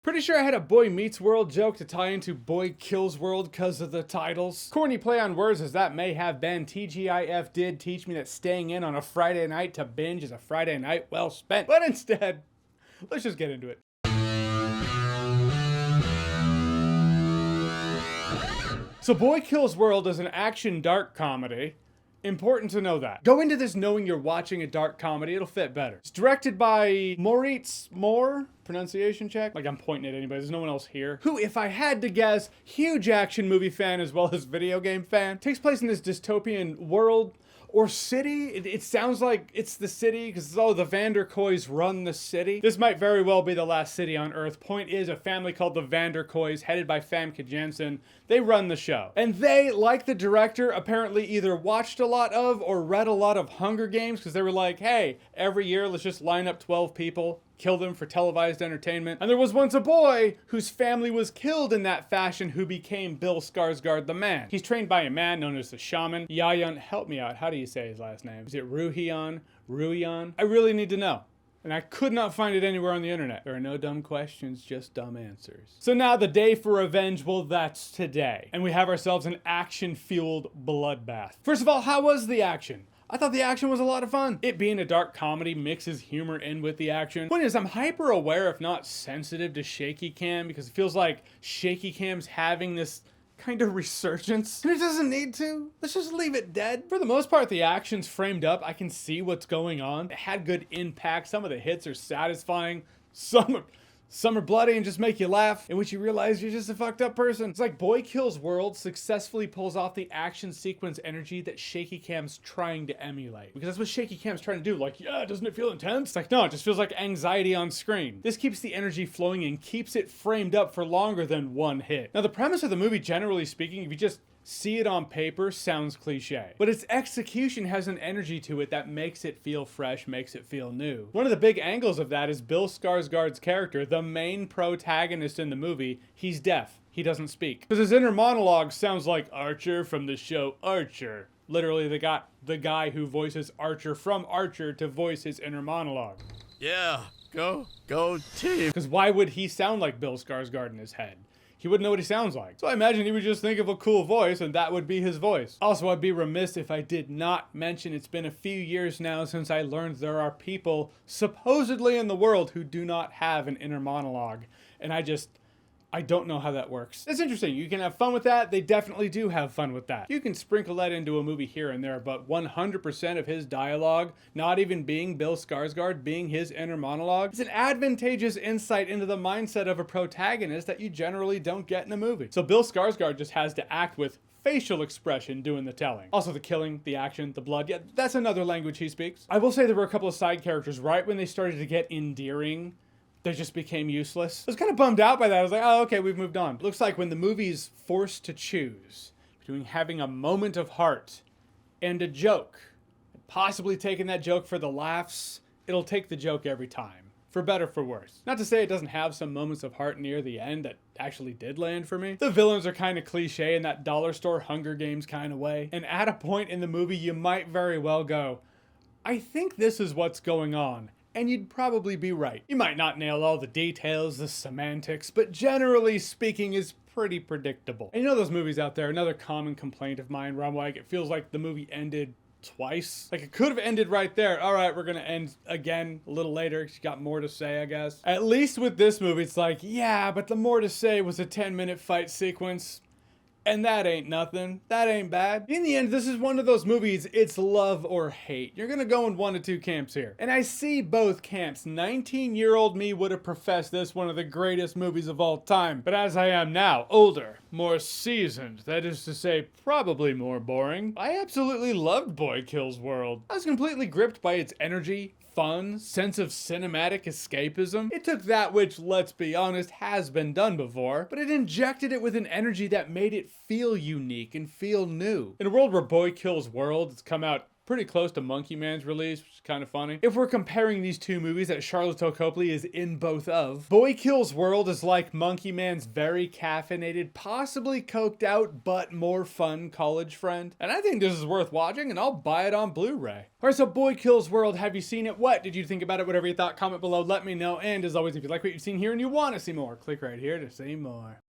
Pretty sure I had a Boy Meets World joke to tie into Boy Kills World because of the titles. Corny play on words as that may have been, TGIF did teach me that staying in on a Friday night to binge is a Friday night well spent. But instead, let's just get into it. So Boy Kills World is an action dark comedy. Important to know that. Go into this knowing you're watching a dark comedy, it'll fit better. It's directed by Moritz Moore, pronunciation check. Like I'm pointing at anybody, there's no one else here. Who, if I had to guess, huge action movie fan as well as video game fan. Takes place in this dystopian world or city. It sounds like it's the city because the Vanderkoys run the city. This might very well be the last city on Earth. Point is, a family called the Vanderkoys, headed by Famke Janssen, they run the show. And they, like the director, apparently either watched a lot of or read a lot of Hunger Games because they were like, hey, every year let's just line up 12 people, kill them for televised entertainment. And there was once a boy whose family was killed in that fashion who became Bill Skarsgård the Man. He's trained by a man known as the Shaman. Yayan, help me out. How do you say his last name? Is it Ruhian? Ruhian? I really need to know. And I could not find it anywhere on the internet. There are no dumb questions, just dumb answers. So now the day for revenge, well, that's today. And we have ourselves an action-fueled bloodbath. First of all, how was the action? I thought the action was a lot of fun. It being a dark comedy mixes humor in with the action. Point is, I'm hyper aware, if not sensitive, to shaky cam because it feels like shaky cam's having this kind of resurgence. And it doesn't need to. Let's just leave it dead. For the most part, the action's framed up. I can see what's going on. It had good impact. Some of the hits are satisfying. Some are bloody and just make you laugh, in which you realize you're just a fucked up person. It's like Boy Kills World successfully pulls off the action sequence energy that shaky cam's trying to emulate. Because that's what shaky cam's trying to do. Like, yeah, doesn't it feel intense? It's like, no, it just feels like anxiety on screen. This keeps the energy flowing and keeps it framed up for longer than one hit. Now, the premise of the movie, generally speaking, if you just see it on paper, sounds cliche. But its execution has an energy to it that makes it feel fresh, makes it feel new. One of the big angles of that is Bill Skarsgård's character, the main protagonist in the movie. He's deaf. He doesn't speak. Because his inner monologue sounds like Archer from the show Archer. Literally, they got the guy who voices Archer from Archer to voice his inner monologue. Yeah, go team. Because why would he sound like Bill Skarsgård in his head? He wouldn't know what he sounds like. So I imagine he would just think of a cool voice and that would be his voice. Also, I'd be remiss if I did not mention it's been a few years now since I learned there are people supposedly in the world who do not have an inner monologue. And I don't know how that works. It's interesting. You can have fun with that. They definitely do have fun with that. You can sprinkle that into a movie here and there, but 100% of his dialogue, not even being Bill Skarsgård, being his inner monologue, is an advantageous insight into the mindset of a protagonist that you generally don't get in a movie. So Bill Skarsgård just has to act with facial expression doing the telling. Also the killing, the action, the blood, yeah, that's another language he speaks. I will say there were a couple of side characters right when they started to get endearing, they just became useless. I was kind of bummed out by that. I was like, oh, okay, we've moved on. It looks like when the movie's forced to choose between having a moment of heart and a joke, possibly taking that joke for the laughs, it'll take the joke every time, for better, for worse. Not to say it doesn't have some moments of heart near the end that actually did land for me. The villains are kind of cliche in that dollar store Hunger Games kind of way. And at a point in the movie, you might very well go, I think this is what's going on. And you'd probably be right. You might not nail all the details, the semantics, but generally speaking is pretty predictable. And you know those movies out there, another common complaint of mine where I'm like, it feels like the movie ended twice. Like it could have ended right there. All right, we're gonna end again a little later. She got more to say, I guess. At least with this movie, it's like, yeah, but the more to say was a 10-minute fight sequence. And that ain't nothing. That ain't bad. In the end, this is one of those movies, it's love or hate. You're gonna go in one of two camps here. And I see both camps. 19-year-old me would have professed this one of the greatest movies of all time. But as I am now, older, more seasoned, that is to say, probably more boring, I absolutely loved Boy Kills World. I was completely gripped by its energy, fun, sense of cinematic escapism. It took that which, let's be honest, has been done before, but it injected it with an energy that made it feel unique and feel new. In a world where Boy Kills World has come out pretty close to Monkey Man's release, which is kind of funny. If we're comparing these two movies that Charlotte Copley is in both of, Boy Kills World is like Monkey Man's very caffeinated, possibly coked out, but more fun college friend. And I think this is worth watching, and I'll buy it on Blu-ray. Alright, so Boy Kills World, have you seen it? What did you think about it? Whatever you thought, comment below, let me know. And as always, if you like what you've seen here and you want to see more, click right here to see more.